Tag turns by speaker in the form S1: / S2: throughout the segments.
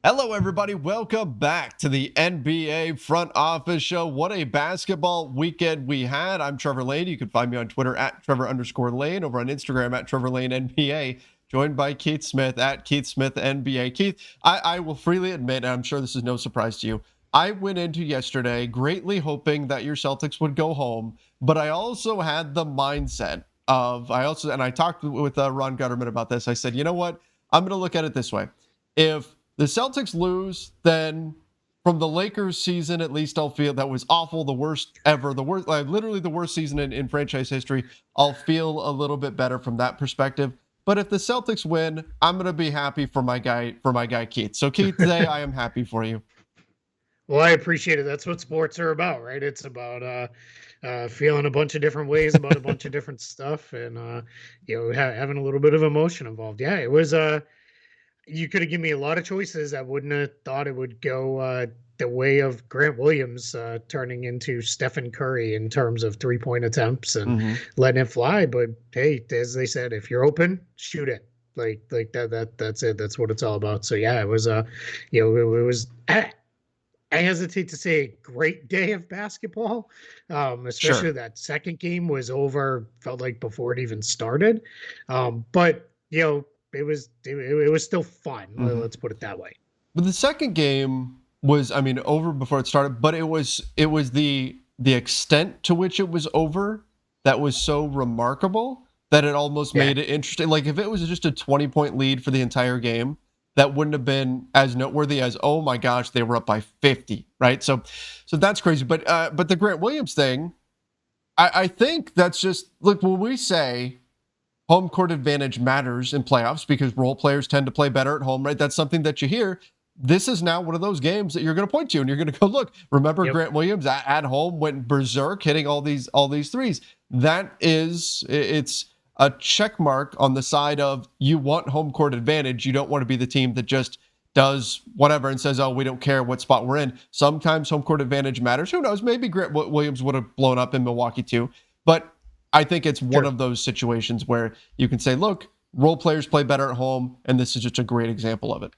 S1: Hello, everybody. Welcome back to the NBA Front Office Show. What a basketball weekend we had. I'm Trevor Lane. You can find me on Twitter at Trevor_Lane, over on Instagram at Trevor Lane NBA, joined by Keith Smith at Keith Smith NBA. Keith, I will freely admit, and I'm sure this is no surprise to you, I went into yesterday greatly hoping that your Celtics would go home, but I also had the mindset and I talked with Ron Gutterman about this. I said, you know what? I'm going to look at it this way. If the Celtics lose, then from the Lakers season, at least I'll feel that was awful, the worst ever, literally the worst season in franchise history. I'll feel a little bit better from that perspective. But if the Celtics win, I'm going to be happy for my guy Keith. So Keith, today I am happy for you.
S2: Well, I appreciate it. That's what sports are about, right? It's about feeling a bunch of different ways about a bunch of different stuff, and having a little bit of emotion involved. Yeah, it was. You could have given me a lot of choices. I wouldn't have thought it would go the way of Grant Williams turning into Stephen Curry in terms of 3-point attempts and letting it fly. But hey, as they said, if you're open, shoot it. Like that's it. That's what it's all about. So yeah, it was it was. I hesitate to say a great day of basketball, especially
S1: Sure.
S2: that second game was over, felt like before it even started. But it was still fun.
S1: Mm-hmm.
S2: Let's put it that way.
S1: But the second game was, I mean, over before it started, but it was the extent to which it was over that was so remarkable that it almost
S2: Yeah,
S1: made it interesting. Like if it was just a 20-point lead for the entire game, that wouldn't have been as noteworthy as, oh my gosh, they were up by 50, right? So that's crazy. But the Grant Williams thing, I think that's just, look, when we say home court advantage matters in playoffs because role players tend to play better at home, right? That's something that you hear. This is now one of those games that you're going to point to and you're going to go, look, remember
S2: yep,
S1: Grant Williams at home went berserk hitting all these threes. It's a check mark on the side of you want home court advantage. You don't want to be the team that just does whatever and says, oh, we don't care what spot we're in. Sometimes home court advantage matters. Who knows? Maybe Grant Williams would have blown up in Milwaukee too. But I think it's one
S2: sure.
S1: of those situations where you can say, look, role players play better at home, and this is just a great example of it.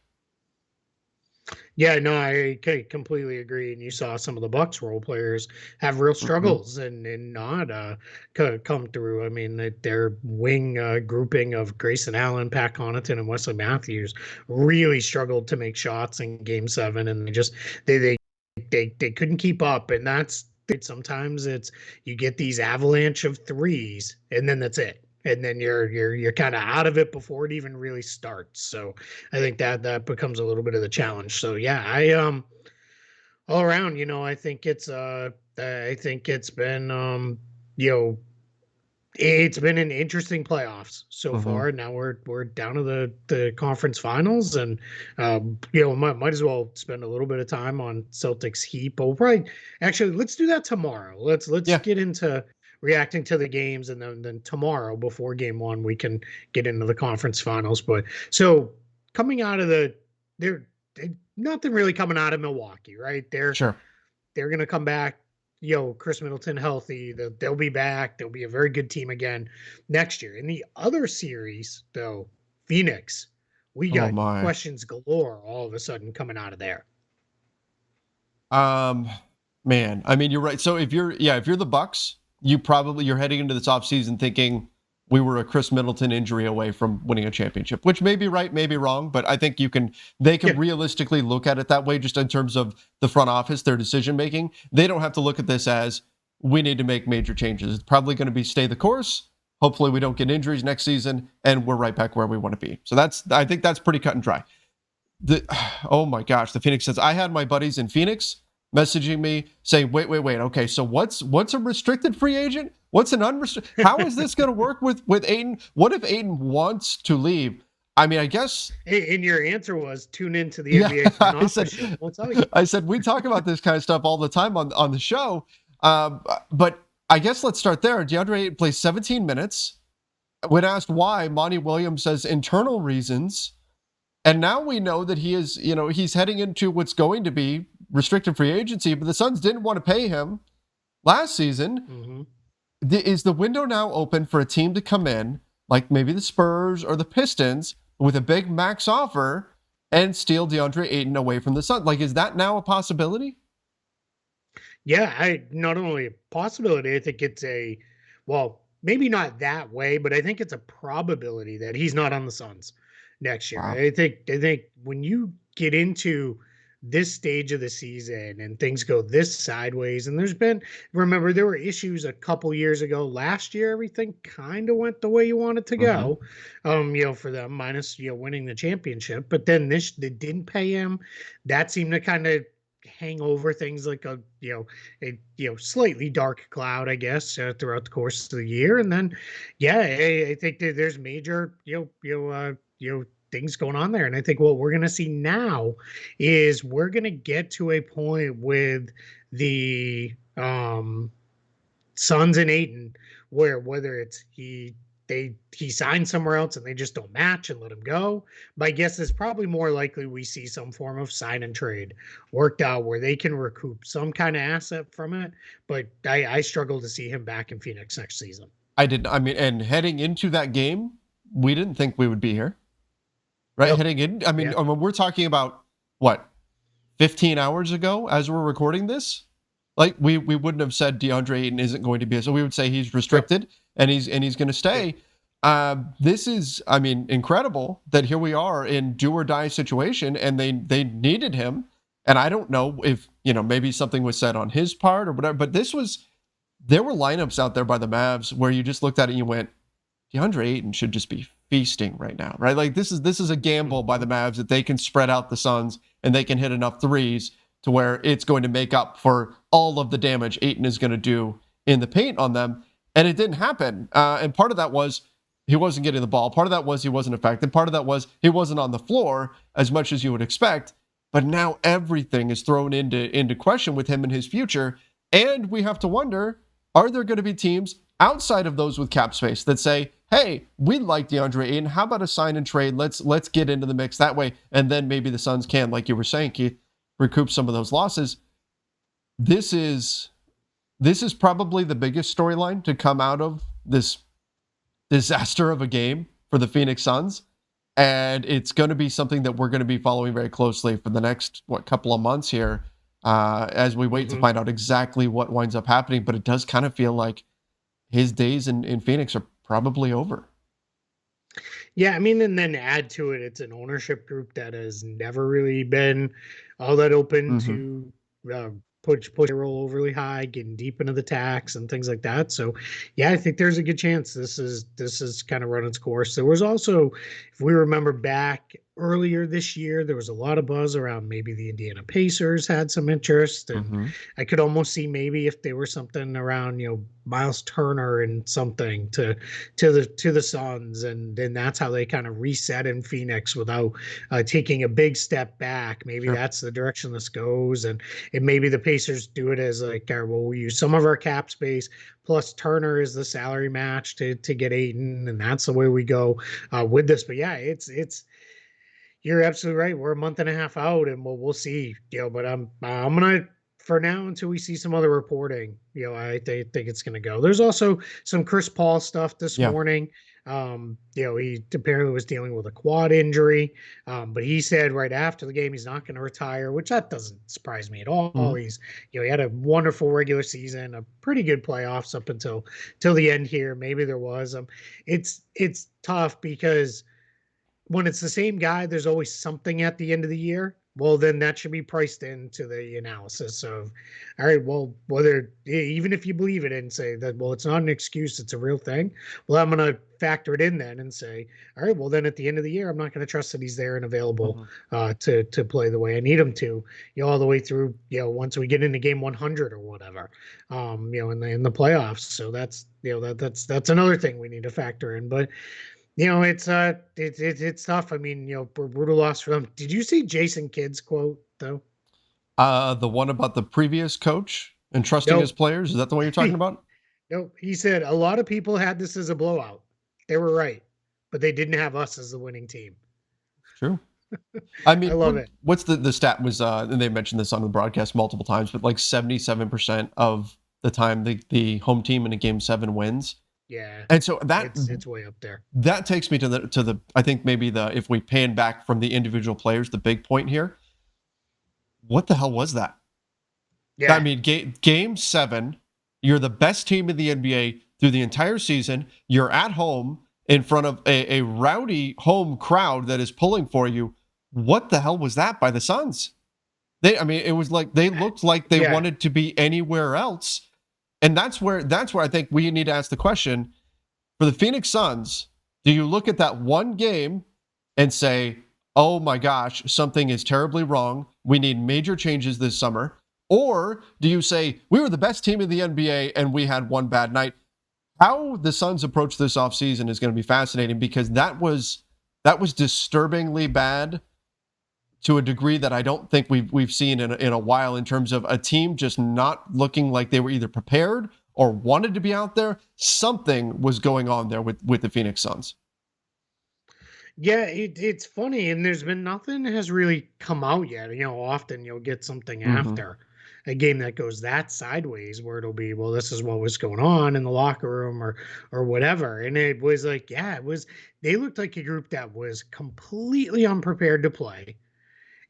S2: Yeah, no, completely agree. And you saw some of the Bucks role players have real
S1: Mm-hmm.
S2: struggles and not come through. I mean, their wing grouping of Grayson Allen, Pat Connaughton, and Wesley Matthews really struggled to make shots in Game 7, and they they they couldn't keep up. And that's it. Sometimes it's you get these avalanche of threes, and then that's it. And then you're kind of out of it before it even really starts. So I think that becomes a little bit of the challenge. So yeah, I all around, I think it's been you know it's been an interesting playoffs so
S1: Mm-hmm.
S2: far. Now we're down to the conference finals, and might as well spend a little bit of time on Celtics Heat. But we'll probably actually let's do that tomorrow. Let's
S1: Yeah.
S2: get into reacting to the games, and then tomorrow before game one we can get into the conference finals. But so coming out of there, nothing really coming out of Milwaukee, right?
S1: Sure.
S2: They're gonna come back. Chris Middleton healthy. They'll be back. They'll be a very good team again next year. In the other series, though, Phoenix, we
S1: Oh
S2: got
S1: my.
S2: questions galore all of a sudden coming out of there.
S1: Um, man. I mean, you're right. So if you're the Bucks, you're heading into this offseason thinking we were a Chris Middleton injury away from winning a championship, which may be right, may be wrong, but I think they can
S2: Yeah,
S1: realistically look at it that way just in terms of the front office, their decision making. They don't have to look at this as we need to make major changes. It's probably going to be stay the course. Hopefully we don't get injuries next season and we're right back where we want to be. So I think that's pretty cut and dry. the Oh my gosh, the Phoenix says I had my buddies in Phoenix messaging me saying, wait. Okay, so what's a restricted free agent? What's an unrestricted? How is this going to work with Ayton? What if Ayton wants to leave? I mean, I guess
S2: and your answer was tune into the
S1: yeah.
S2: NBA front office show. We'll tell you.
S1: I said we talk about this kind of stuff all the time on the show. But I guess let's start there. Deandre Ayton plays 17 minutes. When asked why, Monty Williams says internal reasons. And now we know that he's heading into what's going to be restricted free agency, but the Suns didn't want to pay him last season.
S2: Hmm.
S1: Is the window now open for a team to come in, like maybe the Spurs or the Pistons, with a big max offer and steal Deandre Ayton away from the Suns. Like, is that now a possibility?
S2: Yeah, I not only a possibility, I think it's well, maybe not that way, but I think it's a probability that he's not on the Suns next year.
S1: Wow.
S2: I think when you get into this stage of the season and things go this sideways, and remember, there were issues a couple years ago. Last year, everything kind of went the way you want it to
S1: Mm-hmm.
S2: go, for them, minus winning the championship. But then they didn't pay him. That seemed to kind of hang over things like a slightly dark cloud, I guess, throughout the course of the year. And then, yeah, I think that there's major things going on there. And I think what we're going to see now is we're going to get to a point with the Suns and Ayton where whether it's he signed somewhere else and they just don't match and let him go. My guess is probably more likely we see some form of sign and trade worked out where they can recoup some kind of asset from it. But I struggle to see him back in Phoenix next season.
S1: And heading into that game, we didn't think we would be here. Right?
S2: Yep.
S1: Heading in, we're talking about what, 15 hours ago as we're recording this? Like we wouldn't have said Deandre Ayton isn't going to be, so we would say he's restricted and he's going to stay. This is, incredible that here we are in do or die situation, and they needed him. And I don't know if maybe something was said on his part or whatever, but there were lineups out there by the Mavs where you just looked at it and you went, Deandre Ayton should just be feasting right now, right? Like this is a gamble by the Mavs that they can spread out the Suns and they can hit enough threes to where it's going to make up for all of the damage Ayton is going to do in the paint on them. And it didn't happen. And part of that was he wasn't getting the ball. Part of that was he wasn't effective. Part of that was he wasn't on the floor as much as you would expect. But now everything is thrown into question with him and his future. And we have to wonder, are there going to be teams outside of those with cap space that say, hey, we like DeAndre Ayton. How about a sign and trade? Let's get into the mix that way. And then maybe the Suns can, like you were saying, Keith, recoup some of those losses. This is probably the biggest storyline to come out of this disaster of a game for the Phoenix Suns. And it's going to be something that we're going to be following very closely for the next, couple of months here as we wait to find out exactly what winds up happening. But it does kind of feel like his days in Phoenix are probably over.
S2: Yeah, and then add to it, it's an ownership group that has never really been all that open to push payroll overly high, getting deep into the tax and things like that. So, yeah, I think there's a good chance this is kind of run its course. There was also, if we remember back earlier this year, there was a lot of buzz around maybe the Indiana Pacers had some interest, and I could almost see maybe if there were something around Miles Turner and something to the Suns, and then that's how they kind of reset in Phoenix without taking a big step back. Maybe that's the direction this goes, and maybe the Pacers do it as like, well, we'll use some of our cap space plus Turner is the salary match to get Ayton, and that's the way we go with this. But yeah, it's you're absolutely right. We're a month and a half out, and we'll see. But I'm gonna, for now, until we see some other reporting, I think it's gonna go. There's also some Chris Paul stuff this morning. He apparently was dealing with a quad injury, but he said right after the game he's not going to retire, which that doesn't surprise me at all. He's he had a wonderful regular season, a pretty good playoffs up until the end here. Maybe there was it's tough because when it's the same guy, there's always something at the end of the year. Well, then that should be priced into the analysis of, all right, well, whether even if you believe it and say that, well, it's not an excuse, it's a real thing. Well, I'm going to factor it in then and say, all right, well, then at the end of the year, I'm not going to trust that he's there and available to play the way I need him to, all the way through, once we get into game 100 or whatever, in the playoffs. So that's, that's another thing we need to factor in. But it's tough. Brutal loss for them. Did you see Jason Kidd's quote though?
S1: The one about the previous coach and trusting his players. Is that the one you're talking about?
S2: Nope. He said a lot of people had this as a blowout. They were right, but they didn't have us as the winning team.
S1: True.
S2: I love it.
S1: What's the stat was, and they mentioned this on the broadcast multiple times, but like 77% of the time the home team in a game 7 wins.
S2: Yeah,
S1: And so
S2: it's way up there.
S1: that takes me to the I think maybe if we pan back from the individual players, the big point here. What the hell was that? I
S2: Yeah,
S1: mean, game 7, you're the best team in the NBA through the entire season. You're at home in front of a rowdy home crowd that is pulling for you. What the hell was that by the Suns? I mean, it was like they looked like they
S2: yeah.
S1: wanted to be anywhere else. And that's where I think we need to ask the question for the Phoenix Suns. Do you look at that one game and say, oh my gosh, something is terribly wrong. We need major changes this summer. Or do you say, we were the best team in the NBA and we had one bad night? How the Suns approach this offseason is going to be fascinating, because that was disturbingly bad to a degree that I don't think we've seen in a while, in terms of a team just not looking like they were either prepared or wanted to be out there. Something was going on there with the Phoenix Suns.
S2: Yeah, it's funny, and there's been nothing has really come out yet. Often you'll get something
S1: Mm-hmm.
S2: after a game that goes that sideways, where it'll be, well, this is what was going on in the locker room, or whatever. And it was like, yeah, it was. They looked like a group that was completely unprepared to play.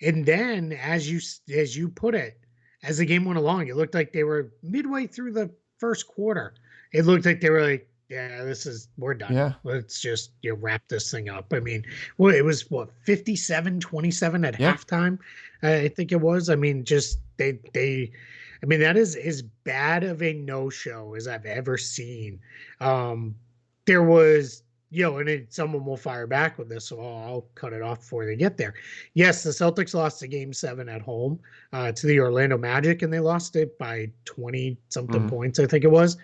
S2: And then, as you put it, as the game went along, it looked like they were midway through the first quarter. It looked like they were like, "Yeah, we're done.
S1: Yeah.
S2: Let's just wrap this thing up." I mean, well, it was what 57-27 at
S1: Yeah.
S2: halftime. I think it was. I mean, just they. I mean, that is as bad of a no show as I've ever seen. There was and someone will fire back with this, so I'll cut it off before they get there. Yes, the Celtics lost the game 7 at home to the Orlando Magic, and they lost it by 20 something
S1: Mm.
S2: points, I think it was.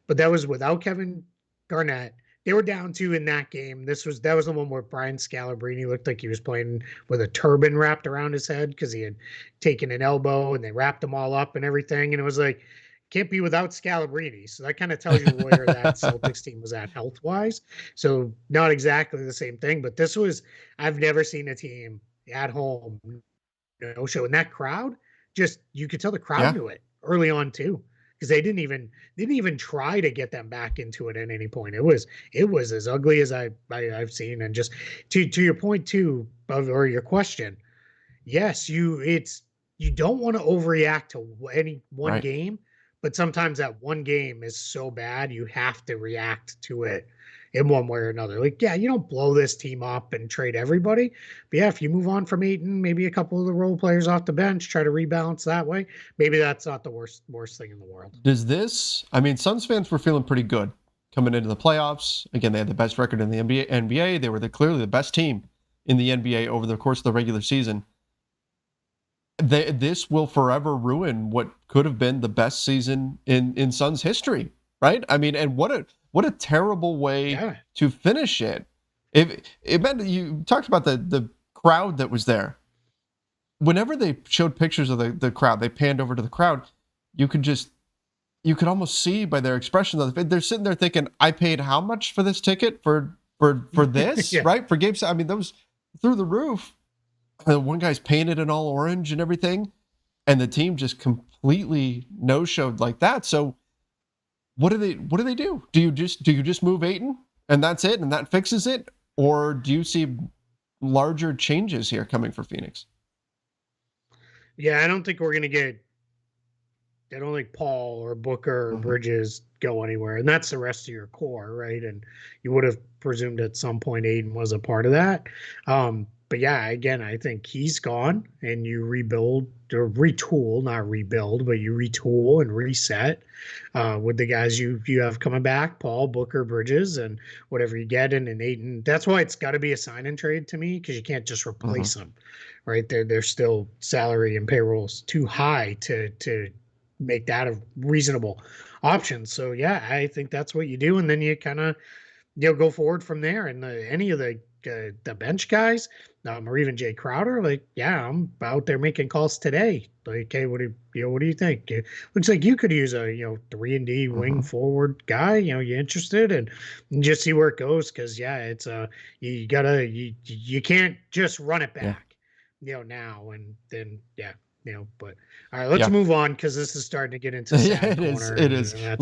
S2: But that was without Kevin Garnett. They were down 2 in that game. That was the one where Brian Scalabrine looked like he was playing with a turban wrapped around his head, because he had taken an elbow and they wrapped him all up and everything. And it was like, can't be without Scalabrine. So that kind of tells you where that Celtics team was at health wise. So not exactly the same thing, but I've never seen a team at home no show. And that crowd, just, you could tell the crowd
S1: Yeah.
S2: knew it early on too, because they didn't even try to get them back into it at any point. It was as ugly as I've seen. And just to your point too, or your question, yes, you don't want to overreact to any one
S1: Right.
S2: game, but sometimes that one game is so bad you have to react to it in one way or another. Like, yeah, you don't blow this team up and trade everybody, but yeah, if you move on from Ayton, maybe a couple of the role players off the bench, try to rebalance that way. Maybe that's not the worst thing in the world.
S1: I mean, Suns fans were feeling pretty good coming into the playoffs. Again, they had the best record in the NBA. They were clearly the best team in the NBA over the course of the regular season. This will forever ruin what could have been the best season in Suns history, right? I mean, and what a terrible way
S2: Yeah.
S1: to finish it. If it meant, you talked about the crowd that was there. Whenever they showed pictures of the crowd, they panned over to the crowd. You could almost see by their expression that they're sitting there thinking, I paid how much for this ticket for this,
S2: Yeah.
S1: right? For games. I mean, that was through the roof. One guy's painted in all orange and everything, and the team just completely no-showed like that. So what do they do? Do you just move Ayton and that's it, and that fixes it? Or do you see larger changes here coming for Phoenix?
S2: Yeah, I don't think we're gonna get I don't think Paul or Booker or
S1: Mm-hmm.
S2: Bridges go anywhere, and that's the rest of your core, right? And you would have presumed at some point Aiden was a part of that. But yeah, again, I think he's gone, and you rebuild or retool, not rebuild, but you retool and reset with the guys you have coming back, Paul, Booker, Bridges, and whatever you get in and Aiden. That's why it's got to be a sign and trade to me, because you can't just replace them, right? They're still salary and payrolls too high to make that a reasonable option. So yeah, I think that's what you do, and then you kind of go forward from there. And any of the bench guys, or even Jay Crowder, like, yeah, I'm out there making calls today. Like, hey, what do you think? It looks like you could use a 3-and-D wing forward guy. You interested? And just see where it goes, because yeah, it's you can't just run it back.
S1: Yeah.
S2: Now, and then yeah. But all right, let's
S1: Yeah.
S2: move on because this is starting to get into
S1: Yeah,
S2: sad
S1: it is.
S2: corner,
S1: It is.
S2: and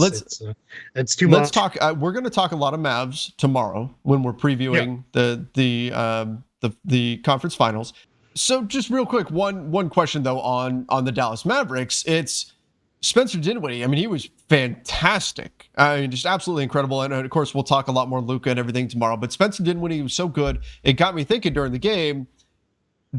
S2: that's too
S1: Let's
S2: much.
S1: talk. We're going to talk a lot of Mavs tomorrow when we're
S2: Yeah.
S1: previewing the conference finals. So just real quick, one question though on the Dallas Mavericks. It's Spencer Dinwiddie. I mean, he was fantastic. I mean, just absolutely incredible. And of course, we'll talk a lot more Luka and everything tomorrow. But Spencer Dinwiddie was so good. It got me thinking during the game.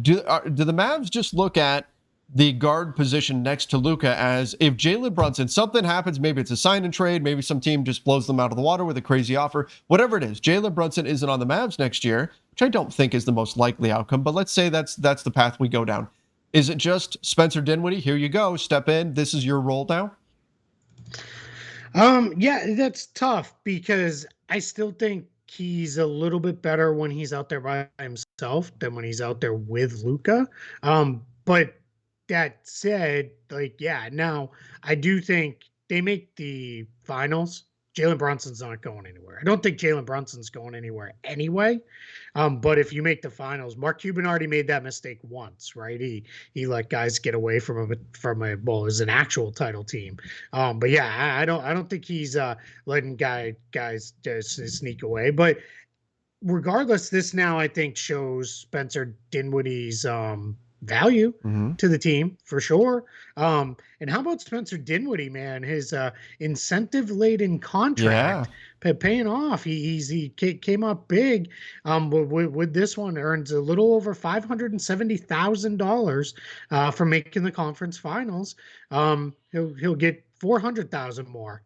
S1: Do the Mavs just look at the guard position next to Luka as if Jalen Brunson, something happens, maybe it's a sign and trade, maybe some team just blows them out of the water with a crazy offer, whatever it is, Jalen Brunson isn't on the Mavs next year, which I don't think is the most likely outcome, but let's say that's the path we go down. Is it just Spencer Dinwiddie? Here you go, step in. This is your role now.
S2: Yeah, that's tough because I still think he's a little bit better when he's out there by himself than when he's out there with Luca. But that said, like, yeah, now I do think they make the finals. Jalen Brunson's not going anywhere. I don't think Jalen Brunson's going anywhere anyway. But if you make the finals, Mark Cuban already made that mistake once, right? He let guys get away from a well, it was an actual title team. But yeah, I don't think he's letting guys just sneak away. But regardless, this now I think shows Spencer Dinwiddie's value to the team for sure. And how about Spencer Dinwiddie, man? His incentive laden contract paying off. He came up big. With this one, earns a little over $570,000 for making the conference finals. He'll get 400,000 more.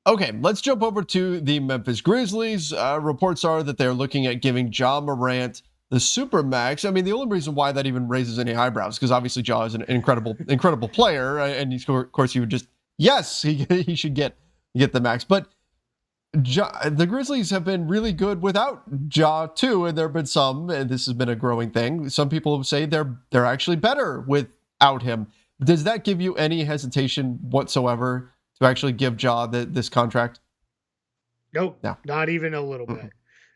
S1: Okay, let's jump over to the Memphis Grizzlies. Reports are that they're looking at giving Ja Morant the Supermax. I mean, the only reason why that even raises any eyebrows, because obviously Ja is an incredible player, and of course he would just, yes, he should get the max. But the Grizzlies have been really good without Ja too, and there have been some, and this has been a growing thing. Some people say they're actually better without him. Does that give you any hesitation whatsoever to actually give Ja this contract?
S2: Nope, no, not even a little bit.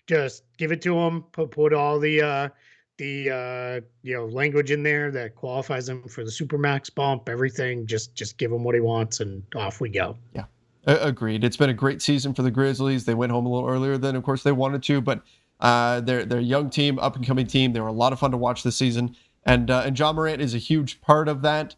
S2: Just give it to him. Put all the language in there that qualifies him for the Supermax bump. Everything. Just give him what he wants, and off we go.
S1: Yeah, agreed. It's been a great season for the Grizzlies. They went home a little earlier than, of course, they wanted to, but they're a young team, up and coming team. They were a lot of fun to watch this season, and Ja Morant is a huge part of that.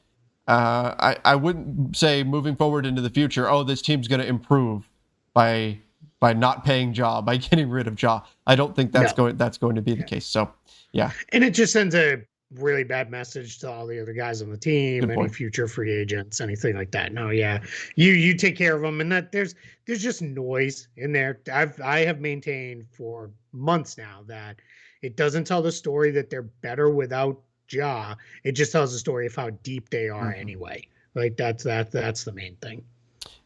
S1: I wouldn't say moving forward into the future, oh, this team's going to improve by not paying Ja, by getting rid of Ja. I don't think that's going to be the case. So, yeah.
S2: And it just sends a really bad message to all the other guys on the team, any future free agents, anything like that. No, yeah, you take care of them, and that there's just noise in there. I have maintained for months now that it doesn't tell the story that they're better without Ja. It just tells the story of how deep they are anyway. Like that's the main thing.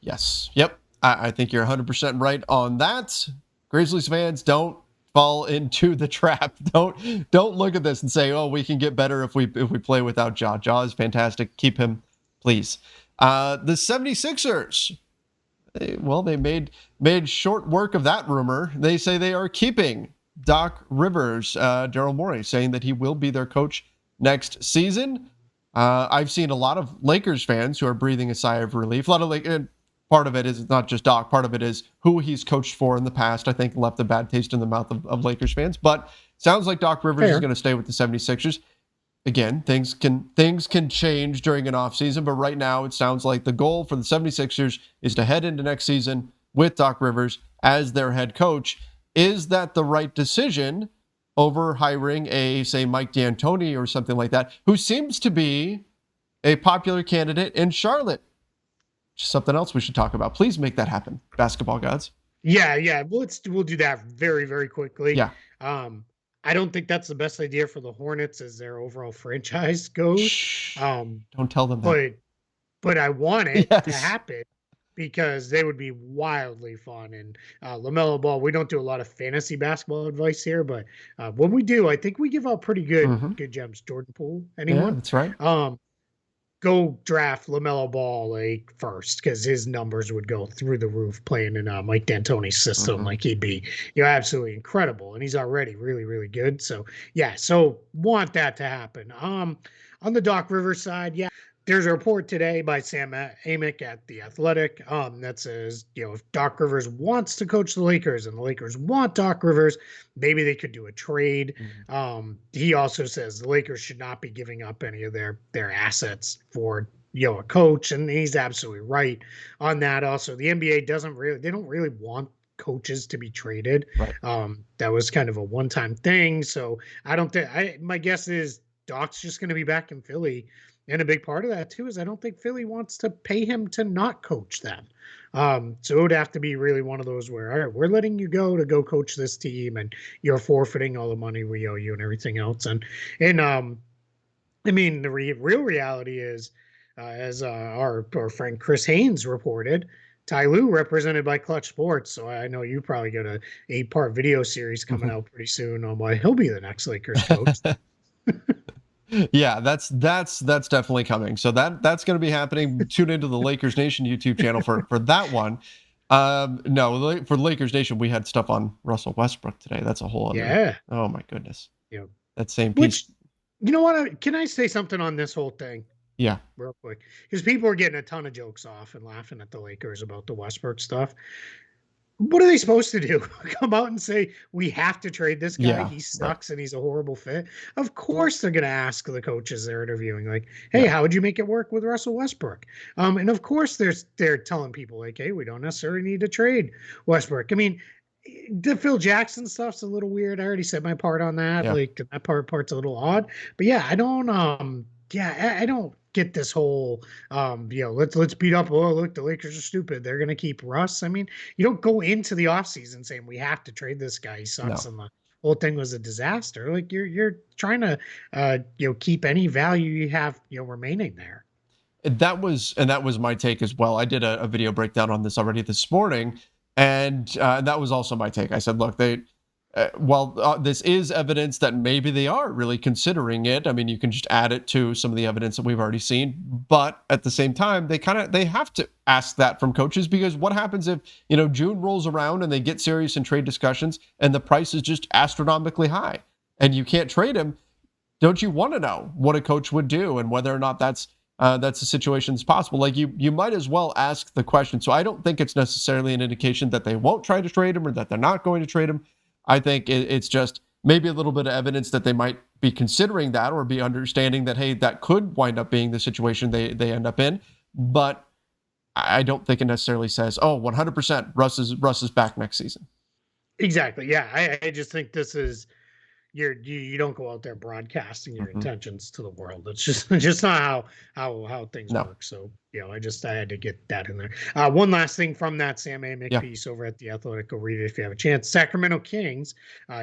S1: Yes. Yep. I think you're 100% right on that. Grizzlies fans, don't fall into the trap. Don't look at this and say, oh, we can get better if we play without Ja. Ja is fantastic. Keep him, please. The 76ers, they made short work of that rumor. They say they are keeping Doc Rivers, Daryl Morey, saying that he will be their coach next season. I've seen a lot of Lakers fans who are breathing a sigh of relief. A lot of part of it is not just Doc. Part of it is who he's coached for in the past, I think, left a bad taste in the mouth of Lakers fans. But sounds like Doc Rivers is going to stay with the 76ers. Again, things can change during an offseason, but right now it sounds like the goal for the 76ers is to head into next season with Doc Rivers as their head coach. Is that the right decision over hiring say, Mike D'Antoni or something like that, who seems to be a popular candidate in Charlotte? Just something else we should talk about. Please make that happen, basketball gods.
S2: Yeah. We'll do that very, very quickly.
S1: Yeah.
S2: I don't think that's the best idea for the Hornets as their overall franchise goes.
S1: Shh, don't tell them that.
S2: But I want it to happen because they would be wildly fun. And LaMelo Ball, we don't do a lot of fantasy basketball advice here, but when we do, I think we give out pretty good gems. Jordan Poole, anyone?
S1: Yeah, that's right.
S2: go draft LaMelo Ball like first, because his numbers would go through the roof playing in Mike D'Antoni's system.
S1: Mhm.
S2: Like he'd be, absolutely incredible, and he's already really, really good. So yeah, so want that to happen. On the Doc Rivers side, yeah. There's a report today by Sam Amick at The Athletic that says, if Doc Rivers wants to coach the Lakers and the Lakers want Doc Rivers, maybe they could do a trade.
S1: Mhm.
S2: He also says the Lakers should not be giving up any of their assets for a coach, and he's absolutely right on that. Also, the NBA they don't really want coaches to be traded.
S1: Right.
S2: That was kind of a one-time thing. So I don't think my guess is Doc's just going to be back in Philly. And a big part of that too is I don't think Philly wants to pay him to not coach them. So it would have to be really one of those where, all right, we're letting you go to go coach this team, and you're forfeiting all the money we owe you and everything else. And I mean, the real reality is, as our friend Chris Haynes reported, Ty Lue, represented by Clutch Sports. So I know you probably got a 8-part video series coming out pretty soon on why he'll be the next Lakers coach.
S1: Yeah, that's definitely coming. So that's going to be happening. Tune into the Lakers Nation YouTube channel for that one. No, for Lakers Nation, we had stuff on Russell Westbrook today. That's a whole other.
S2: Yeah.
S1: Oh my goodness.
S2: Yeah.
S1: That same piece.
S2: Which, you know what? Can I say something on this whole thing?
S1: Yeah.
S2: Real quick, because people are getting a ton of jokes off and laughing at the Lakers about the Westbrook stuff. What are they supposed to do? Come out and say, we have to trade this guy.
S1: Yeah,
S2: He sucks and he's a horrible fit. Of course they're going to ask the coaches they're interviewing, like, hey, how would you make it work with Russell Westbrook? And of course they're telling people like, hey, we don't necessarily need to trade Westbrook. I mean, the Phil Jackson stuff's a little weird. I already said my part on that.
S1: Yeah.
S2: Like that part's a little odd. But yeah, I don't I don't get this whole let's beat up. Oh, look, the Lakers are stupid. They're gonna keep Russ. I mean, you don't go into the offseason saying we have to trade this guy. He sucks, and the whole thing was a disaster. Like you're trying to keep any value you have remaining there.
S1: That was my take as well. I did a video breakdown on this already this morning, and that was also my take. I said, look, this is evidence that maybe they are really considering it. I mean, you can just add it to some of the evidence that we've already seen, but at the same time, they have to ask that from coaches, because what happens if, June rolls around and they get serious in trade discussions and the price is just astronomically high and you can't trade him? Don't you want to know what a coach would do and whether or not that's a situation that's possible? Like you might as well ask the question. So I don't think it's necessarily an indication that they won't try to trade him or that they're not going to trade him. I think it's just maybe a little bit of evidence that they might be considering that, or be understanding that, hey, that could wind up being the situation they end up in. But I don't think it necessarily says, oh, 100% Russ is back next season.
S2: Exactly. Yeah. I just think this is, you don't go out there broadcasting your intentions to the world. It's just not how things work. So, I had to get that in there. One last thing from that Sam Amick piece over at The Athletic, go read it if you have a chance. Sacramento Kings,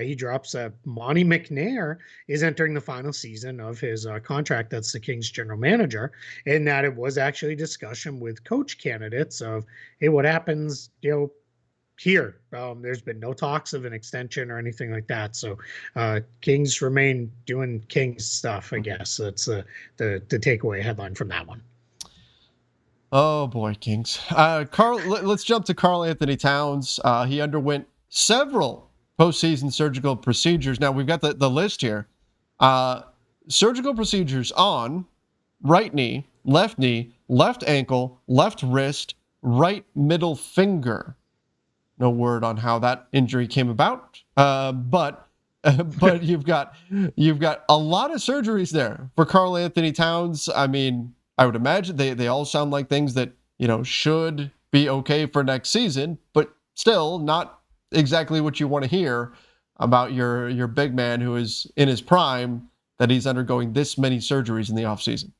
S2: he drops Monty McNair is entering the final season of his contract. That's the Kings general manager. And that it was actually discussion with coach candidates of, hey, what happens, here. There's been no talks of an extension or anything like that. So Kings remain doing Kings stuff, I guess. That's the takeaway headline from that one.
S1: Oh boy, Kings. Let's jump to Karl Anthony Towns. He underwent several postseason surgical procedures. Now we've got the list here. Surgical procedures on right knee, left ankle, left wrist, right middle finger. No word on how that injury came about, but you've got a lot of surgeries there for Karl Anthony Towns. I mean, I would imagine they all sound like things that should be okay for next season, but still not exactly what you want to hear about your big man who is in his prime, that he's undergoing this many surgeries in the offseason.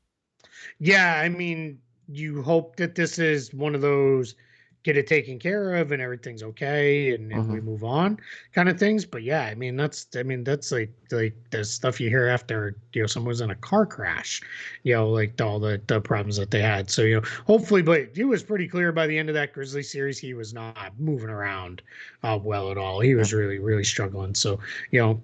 S2: Yeah, I mean, you hope that this is one of those get it taken care of and everything's okay and we move on kind of things. But yeah, I mean that's like the stuff you hear after someone's in a car crash, like all the problems that they had. So hopefully, but it was pretty clear by the end of that Grizzly series he was not moving around well at all. He was really struggling. So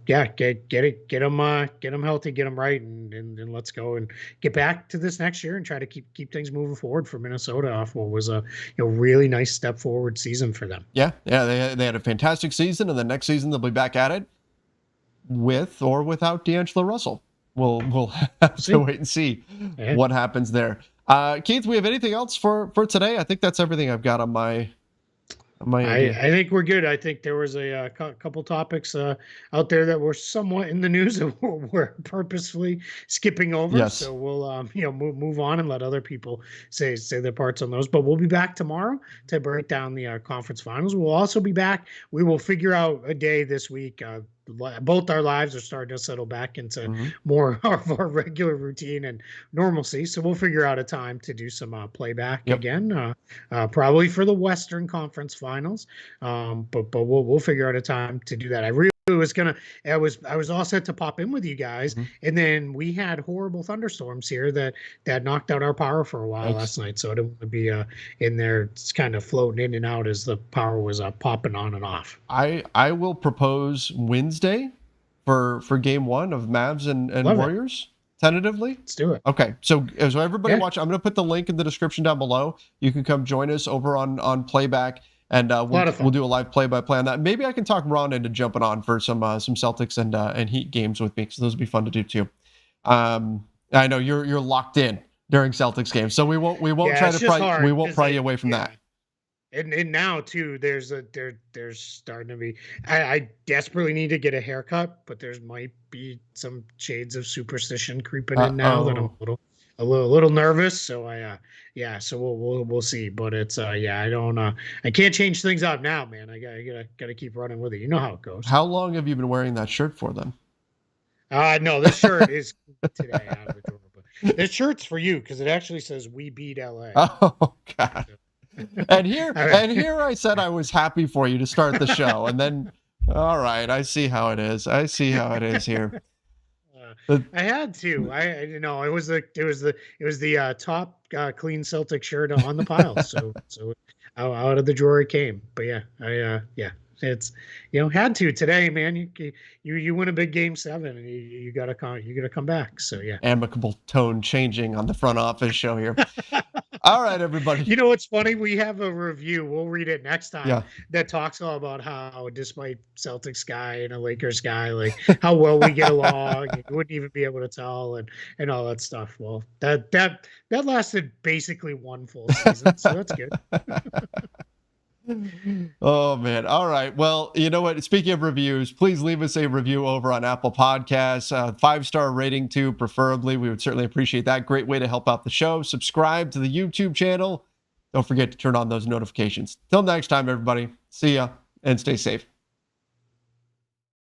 S2: get him healthy, get him right, and let's go and get back to this next year and try to keep things moving forward for Minnesota off what was a really nice step forward season for them.
S1: Yeah, they had a fantastic season, and the next season they'll be back at it with or without D'Angelo Russell. We'll have to wait and see what happens there. Keith, we have anything else for today? I think that's everything I've got on my.
S2: I think we're good. I think there was a couple topics out there that were somewhat in the news that we're purposefully skipping over.
S1: Yes.
S2: So we'll move on and let other people say their parts on those. But we'll be back tomorrow to break down the conference finals. We'll also be back. We will figure out a day this week. Both our lives are starting to settle back into more of our regular routine and normalcy. So we'll figure out a time to do some playback again, probably for the Western Conference Finals. But we'll figure out a time to do that. I was all set to pop in with you guys, and then we had horrible thunderstorms here that knocked out our power for a while last night. So I didn't want to be in there. It's kind of floating in and out as the power was popping on and off.
S1: I will propose Wednesday for game 1 of Mavs and Warriors. Tentatively,
S2: let's do it.
S1: Okay, so everybody watch. I'm going to put the link in the description down below. You can come join us over on playback. And we'll do a live play-by-play on that. Maybe I can talk Ron into jumping on for some Celtics and Heat games with me, because those would be fun to do too. I know you're locked in during Celtics games, so we won't try to pry you away from that.
S2: And now too, there's starting to be. I desperately need to get a haircut, but there might be some shades of superstition creeping in now that I'm a little nervous. So so we'll see. But it's I don't I can't change things up now, man. I gotta keep running with it. You know how it goes.
S1: How long have you been wearing that shirt for then?
S2: No, this shirt is today out of the drawer. But this shirt's for you because it actually says "We beat LA."
S1: Oh God. And here I said I was happy for you to start the show, and then all right, I see how it is here.
S2: I had to. It was the top clean Celtic shirt on the pile. So out of the drawer it came. But it's had to today, man. You win a big game 7 and you gotta come back. So yeah.
S1: Amicable tone changing on the front office show here. All right, everybody.
S2: You know what's funny? We have a review. We'll read it next time. That talks all about how, despite Celtics guy and a Lakers guy, like how well we get along, you wouldn't even be able to tell, and all that stuff. Well, that lasted basically one full season, so that's good.
S1: Oh man. All right. Well, you know what? Speaking of reviews, please leave us a review over on Apple Podcasts, 5-star rating too, preferably. We would certainly appreciate that. Great way to help out the show. Subscribe to the YouTube channel. Don't forget to turn on those notifications. Till next time, everybody. See ya and stay safe.